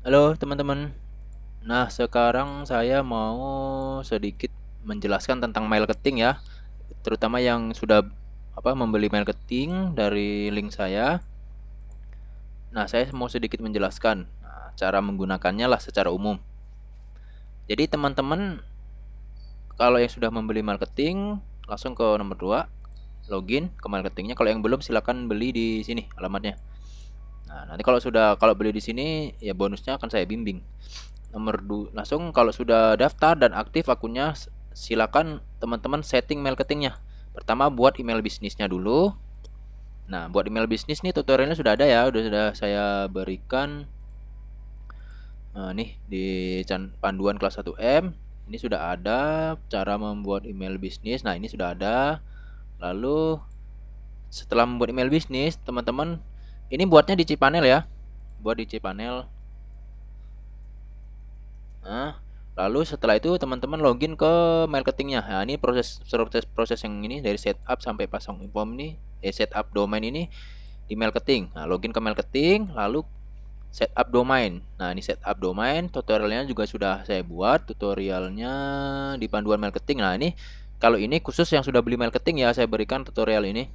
Halo teman-teman. Nah, sekarang saya mau sedikit menjelaskan tentang marketing ya, terutama yang sudah membeli marketing dari link saya. Nah, saya mau sedikit menjelaskan cara menggunakannya lah secara umum. Jadi teman-teman kalau yang sudah membeli marketing langsung ke nomor 2, login ke marketingnya. Kalau yang belum silakan beli di sini alamatnya. Nah, nanti kalau beli di sini ya bonusnya akan saya bimbing. Langsung kalau sudah daftar dan aktif akunnya, silakan teman-teman setting marketingnya. Pertama buat email bisnisnya dulu. Nah, buat email bisnis nih tutorialnya sudah ada ya, sudah saya berikan nih di panduan kelas 1M. Ini sudah ada cara membuat email bisnis. Nah, ini sudah ada. Lalu setelah membuat email bisnis, teman-teman ini buatnya di cPanel ya. Buat di cPanel. Nah, lalu setelah itu teman-teman login ke marketingnya. Nah, ini proses yang ini dari setup sampai pasang form ini, setup domain ini di marketing. Nah, login ke marketing, lalu setup domain. Nah, ini setup domain, tutorialnya juga sudah saya buat, tutorialnya di panduan marketing. Nah, ini kalau ini khusus yang sudah beli marketing ya, saya berikan tutorial ini.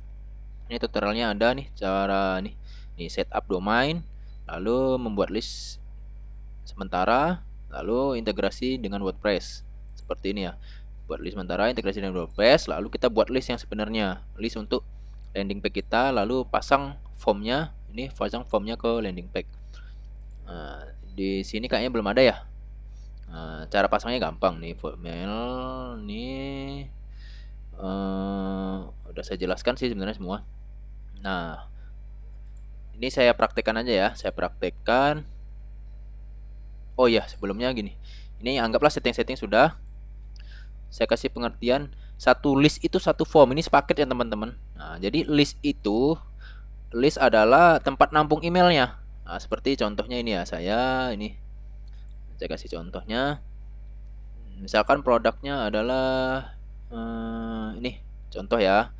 Ini tutorialnya ada nih cara nih. Nih setup domain, lalu membuat list sementara, lalu integrasi dengan WordPress seperti ini ya. Buat list sementara, integrasi dengan WordPress, lalu kita buat list yang sebenarnya, list untuk landing page kita, lalu pasang formnya. Ini pasang formnya ke landing page. Nah, di sini kayaknya belum ada ya. Nah, cara pasangnya gampang nih, mail nih udah saya jelaskan sih sebenarnya semua. Nah, ini saya praktekkan aja ya, saya praktekkan. Oh ya, sebelumnya gini. Ini anggaplah setting-setting sudah. Saya kasih pengertian, satu list itu satu form. Ini sepaket ya teman-teman. Nah, jadi list adalah tempat nampung emailnya. Nah, seperti contohnya ini ya, saya kasih contohnya. Misalkan produknya adalah ini contoh ya,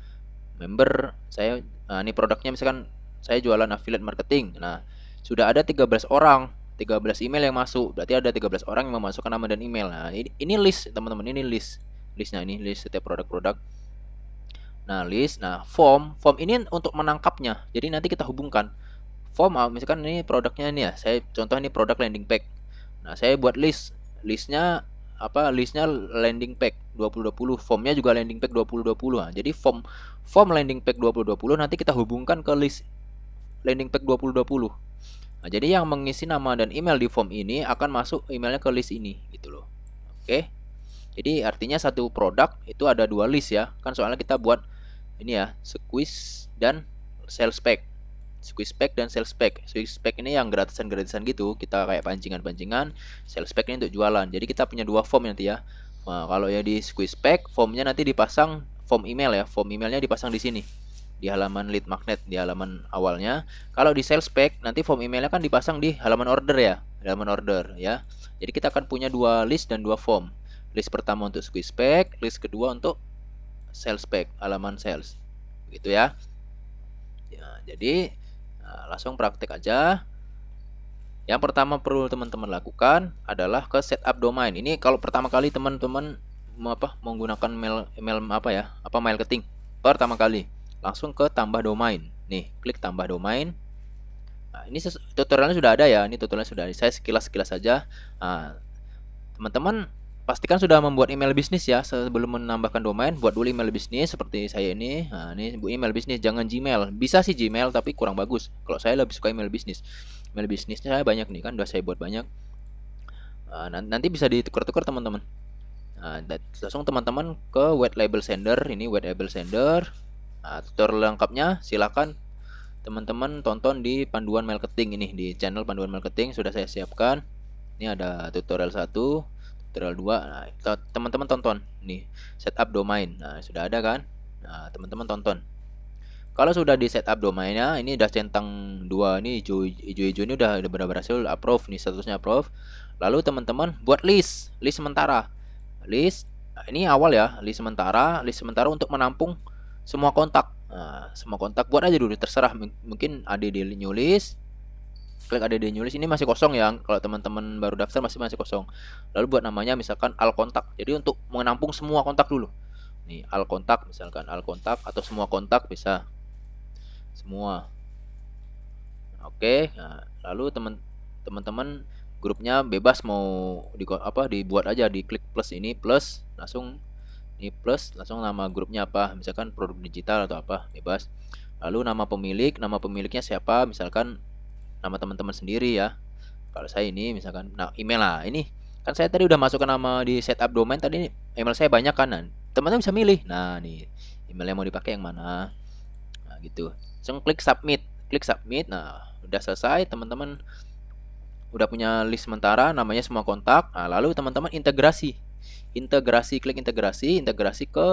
member saya. Nah, ini produknya misalkan saya jualan affiliate marketing. Nah, sudah ada 13 orang, 13 email yang masuk. Berarti ada 13 orang yang memasukkan nama dan email. Nah, ini list, teman-teman. Ini listnya, ini list setiap produk-produk. Nah, list. Nah, form ini untuk menangkapnya. Jadi nanti kita hubungkan form, misalkan ini produknya ini ya. Saya contoh ini produk landing page. Nah, saya buat listnya listnya landing page 2020, formnya juga landing page 2020. Nah, jadi form landing page 2020 nanti kita hubungkan ke list landing page 2020. Nah, jadi yang mengisi nama dan email di form ini akan masuk emailnya ke list ini gitu loh. Oke. Jadi artinya satu produk itu ada dua list ya. Kan soalnya kita buat ini ya, squeeze dan sales pack. Squeeze pack dan sales pack. Squeeze pack ini yang gratisan-gratisan gitu, kita kayak pancingan-pancingan. Sales pack ini untuk jualan. Jadi kita punya dua form nanti ya. Nah, kalau ya di squeeze pack, formnya nanti dipasang form email ya. Form emailnya dipasang di sini, di halaman lead magnet, di halaman awalnya. Kalau di sales pack nanti form emailnya kan dipasang di halaman order ya, halaman order ya. Jadi kita akan punya dua list dan dua form. List pertama untuk squeeze pack, list kedua untuk sales pack, halaman sales. Begitu ya. Ya, jadi langsung praktek aja. Yang pertama perlu teman-teman lakukan adalah ke setup domain. Ini kalau pertama kali teman-teman menggunakan email marketing pertama kali, langsung ke tambah domain. Nih, klik tambah domain. Nah, ini tutorialnya sudah ada ya. Ini tutorialnya sudah ada. Saya sekilas saja. Nah, teman-teman pastikan sudah membuat email bisnis ya. Sebelum menambahkan domain, buat dulu email bisnis seperti saya ini. Nah, ini email bisnis, jangan Gmail. Bisa sih Gmail tapi kurang bagus. Kalau saya lebih suka email bisnis. Email bisnisnya saya banyak nih kan, udah saya buat banyak. Nanti bisa ditukar-tukar teman-teman. Nah, langsung teman-teman ke white label sender. Ini white label sender. Nah, tutorial lengkapnya silakan teman-teman tonton di panduan marketing ini, di channel panduan marketing sudah saya siapkan. Ini ada tutorial 1, tutorial 2. Nah, teman-teman tonton nih, setup domain. Nah, sudah ada kan? Nah, teman-teman tonton. Kalau sudah di setup domainnya, ini udah centang 2 ini, hijau-hijau ini udah berhasil approve nih, statusnya approve. Lalu teman-teman buat list sementara. Ini awal ya, list sementara untuk menampung semua kontak. Nah, semua kontak buat aja dulu, terserah. Mungkin ada di new list. klik add nyulis. Ini masih kosong ya, kalau teman-teman baru daftar masih kosong. Lalu buat namanya misalkan al kontak. Jadi untuk menampung semua kontak dulu. Nih al kontak, misalkan al kontak atau semua kontak bisa semua. Oke, nah, lalu teman-teman grupnya bebas mau dibuat aja, di klik plus ini, plus langsung ini plus langsung nama grupnya apa, misalkan produk digital atau apa, bebas. Lalu nama pemiliknya siapa, misalkan nama teman-teman sendiri ya. Kalau saya ini misalkan nah email lah, ini kan saya tadi udah masukkan nama di setup domain, tadi email saya banyak kan, teman-teman bisa milih. Nah nih email yang mau dipakai yang mana, nah gitu. Langsung klik submit. Nah udah selesai, teman-teman udah punya list sementara namanya semua kontak. Nah lalu teman-teman klik integrasi ke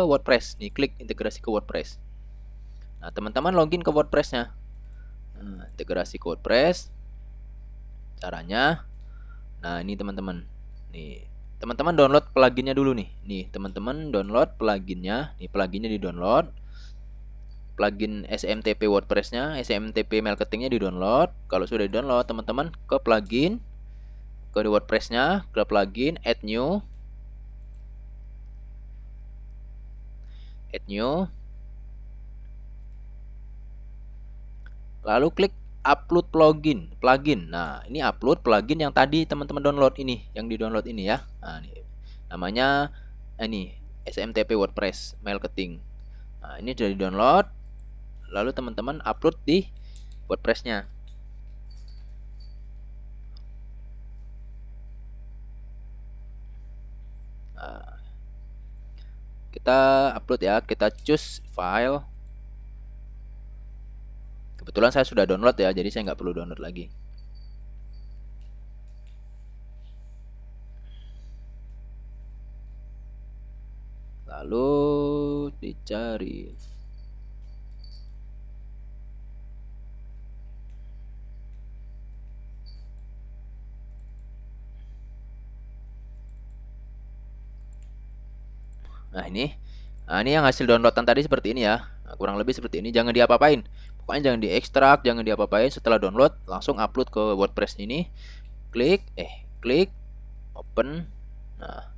WordPress. Nih klik integrasi ke WordPress. Nah teman-teman login ke WordPress-nya. Nah, integrasi ke WordPress caranya. Nah ini teman-teman, nih teman-teman download pluginnya dulu nih. Nih teman-teman download pluginnya. Nih pluginnya di download. Plugin SMTP WordPress-nya, SMTP marketingnya di download. Kalau sudah di download, teman-teman ke plugin, ke WordPress-nya, ke plugin, add new. Lalu klik upload plugin. Nah, ini upload plugin yang tadi teman-teman download ini, yang di download ini ya. Nah, ini namanya ini SMTP WordPress marketing. Nah, ini sudah di download. Lalu teman-teman upload di WordPress-nya. Nah, kita upload ya, kita choose file. Kebetulan saya sudah download ya, jadi saya nggak perlu download lagi. Lalu dicari. Nah ini yang hasil downloadan tadi seperti ini ya. Nah, kurang lebih seperti ini. Jangan diapa-apain. Pokoknya jangan diekstrak, jangan diapa-apain. Setelah download langsung upload ke WordPress ini. Klik open. Nah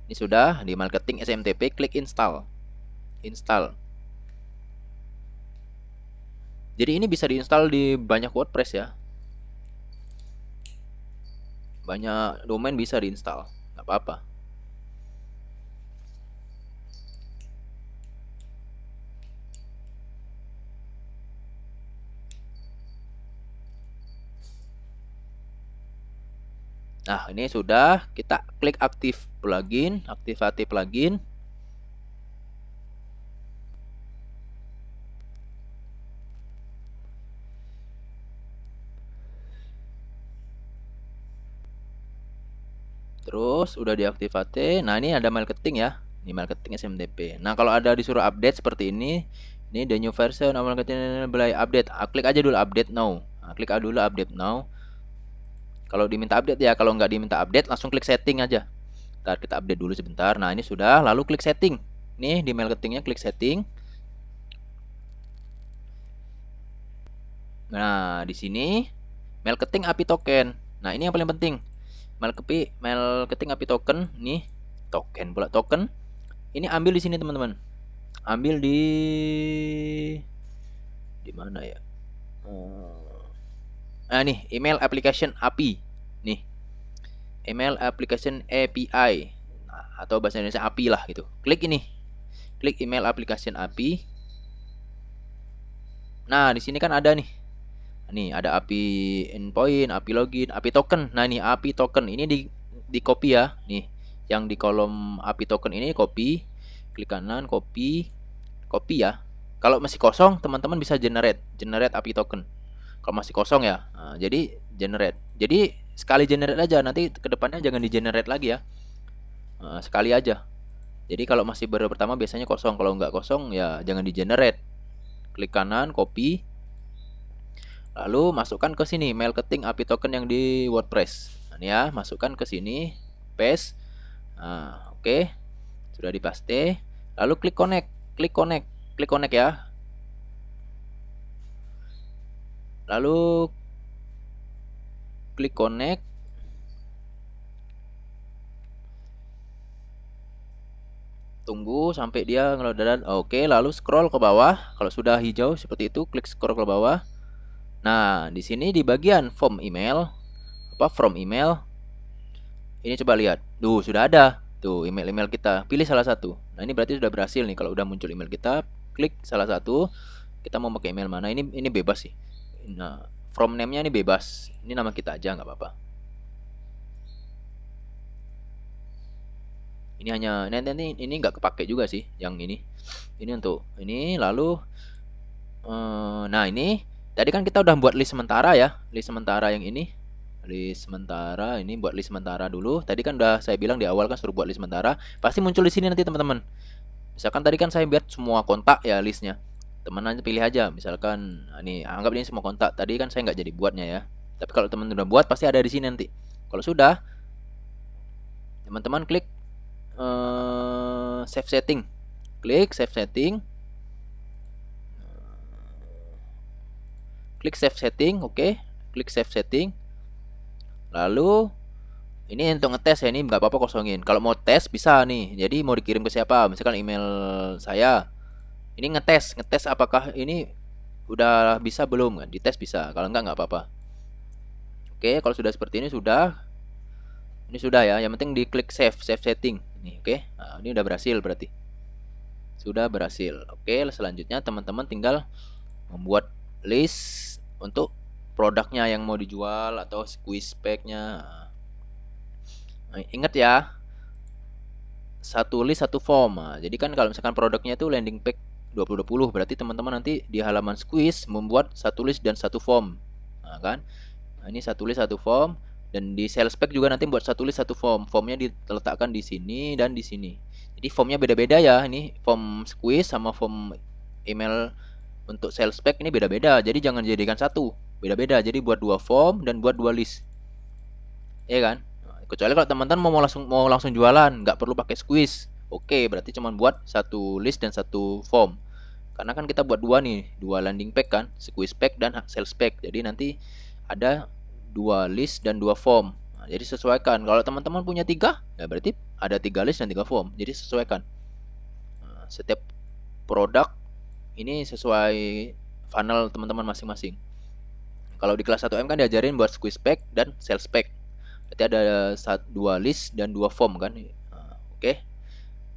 ini sudah di marketing SMTP. Klik install. Jadi ini bisa diinstal di banyak WordPress ya. Banyak domain bisa diinstal, nggak apa-apa. Nah ini sudah, kita klik aktifasi plugin. Terus udah diaktifasi. Nah ini ada marketing ya, ini marketing SMTP. Nah kalau ada disuruh update seperti ini the new version marketing belai update. Klik aja dulu update now. Klik dulu update now. Kalau diminta update ya, kalau nggak diminta update langsung klik setting aja. Ntar kita update dulu sebentar. Nah ini sudah, lalu klik setting. Nih di marketingnya klik setting. Nah di sini marketing API token. Nah ini yang paling penting. Marketing API token, nih token. Ini ambil di sini teman-teman. Ambil di mana ya? Nah nih email application API. Nih email application API, nah, atau bahasa Indonesia API lah gitu. Klik ini, klik email application API. Nah di sini kan ada nih. Nih ada API endpoint, API login, API token. Nah ini API token ini di copy ya. Nih yang di kolom API token ini copy. Klik kanan, copy ya. Kalau masih kosong, teman-teman bisa generate API token. Kalau masih kosong ya, nah, jadi generate. Jadi sekali generate aja, nanti kedepannya jangan di generate lagi ya. Nah, sekali aja. Jadi kalau masih baru pertama biasanya kosong, kalau nggak kosong ya jangan di generate. Klik kanan, copy. Lalu masukkan ke sini marketing API token yang di WordPress. Nah, ini ya, masukkan ke sini, paste. Nah, oke. Sudah dipaste. Lalu klik connect ya. Lalu klik connect. Tunggu sampai dia ngeload dan oke, lalu scroll ke bawah. Kalau sudah hijau seperti itu, klik scroll ke bawah. Nah, di sini di bagian form email, from email, ini coba lihat. Tuh, sudah ada. Tuh, email-email kita. Pilih salah satu. Nah, ini berarti sudah berhasil nih. Kalau udah muncul email kita, klik salah satu. Kita mau pakai email mana? Ini bebas sih. Nah, from name-nya ini bebas. Ini nama kita aja, nggak apa-apa. Ini hanya ini nggak kepake juga sih yang ini untuk ini. Lalu nah, ini tadi kan kita udah buat list sementara ya, list sementara yang ini, list sementara ini buat list sementara dulu. Tadi kan udah saya bilang di awal kan suruh buat list sementara, pasti muncul di sini nanti teman-teman. Misalkan tadi kan saya buat semua kontak ya listnya, teman aja pilih aja. Misalkan ini anggap ini semua kontak, tadi kan saya nggak jadi buatnya ya, tapi kalau teman udah buat pasti ada di sini nanti. Kalau sudah, teman-teman klik save setting, klik save setting, klik save setting, oke, klik save setting. Lalu ini untuk ngetes ya, ini nggak apa-apa kosongin. Kalau mau tes bisa nih, jadi mau dikirim ke siapa, misalkan email saya. Ini ngetes apakah ini udah bisa belum kan, dites bisa, kalau nggak apa-apa. Oke, kalau sudah seperti ini sudah ya, yang penting diklik save setting ini. Oke, nah, ini udah berhasil berarti, sudah berhasil. Oke, selanjutnya teman-teman tinggal membuat list untuk produknya yang mau dijual atau squeeze packnya. Nah, ingat ya, satu list satu form. Nah, jadi kan kalau misalkan produknya itu landing pack 2020, berarti teman-teman nanti di halaman squeeze membuat satu list dan satu form. Nah, kan? Nah, ini satu list satu form. Dan di sales pack juga nanti buat satu list satu form. Formnya diletakkan di sini dan di sini. Jadi formnya beda-beda ya. Ini form squeeze sama form email untuk sales pack ini beda-beda. Jadi jangan jadikan satu, beda-beda. Jadi buat dua form dan buat dua list, ya kan? Kecuali kalau teman-teman mau langsung jualan, nggak perlu pakai squeeze. Oke, berarti cuma buat satu list dan satu form. Karena kan kita buat dua nih, dua landing pack kan, squeeze pack dan sales pack. Jadi nanti ada dua list dan dua form. Nah, jadi sesuaikan. Kalau teman-teman punya tiga, ya berarti ada tiga list dan tiga form. Jadi sesuaikan. Nah, setiap produk ini sesuai funnel teman-teman masing-masing. Kalau di kelas 1M kan diajarin buat squeeze pack dan sales pack. Berarti ada dua list dan dua form kan. Nah, oke.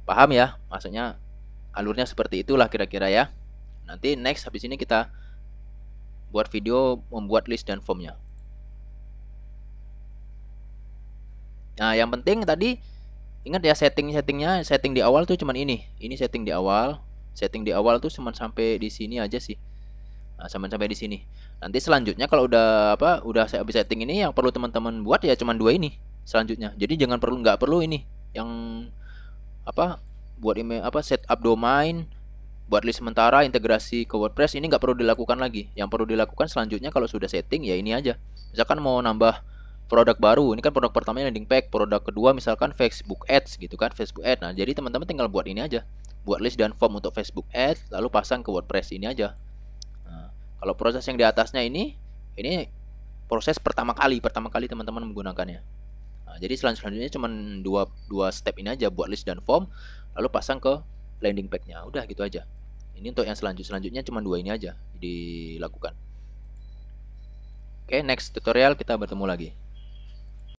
Paham ya? Maksudnya alurnya seperti itulah kira-kira ya. Nanti next habis ini kita buat video membuat list dan formnya. Nah, yang penting tadi ingat ya, setting di awal tuh cuman ini setting di awal. Setting di awal tuh cuma sampai di sini aja sih. Nah, sampai di sini. Nanti selanjutnya kalau udah saya habis setting ini, yang perlu teman-teman buat ya cuma dua ini selanjutnya. Jadi nggak perlu ini yang buat email setup domain, buat list sementara, integrasi ke WordPress, ini nggak perlu dilakukan lagi. Yang perlu dilakukan selanjutnya kalau sudah setting ya ini aja. Misalkan mau nambah produk baru, ini kan produk pertamanya landing pack, produk kedua misalkan Facebook Ads gitu kan, Facebook Ads. Nah, jadi teman-teman tinggal buat ini aja, buat list dan form untuk Facebook Ads, lalu pasang ke WordPress ini aja. Nah, kalau proses yang di atasnya ini proses pertama kali teman-teman menggunakannya. Nah, jadi selanjutnya cuma dua step ini aja, buat list dan form, lalu pasang ke landing pack-nya. Udah gitu aja. Ini untuk yang selanjutnya cuma dua ini aja dilakukan. Oke, next tutorial kita bertemu lagi.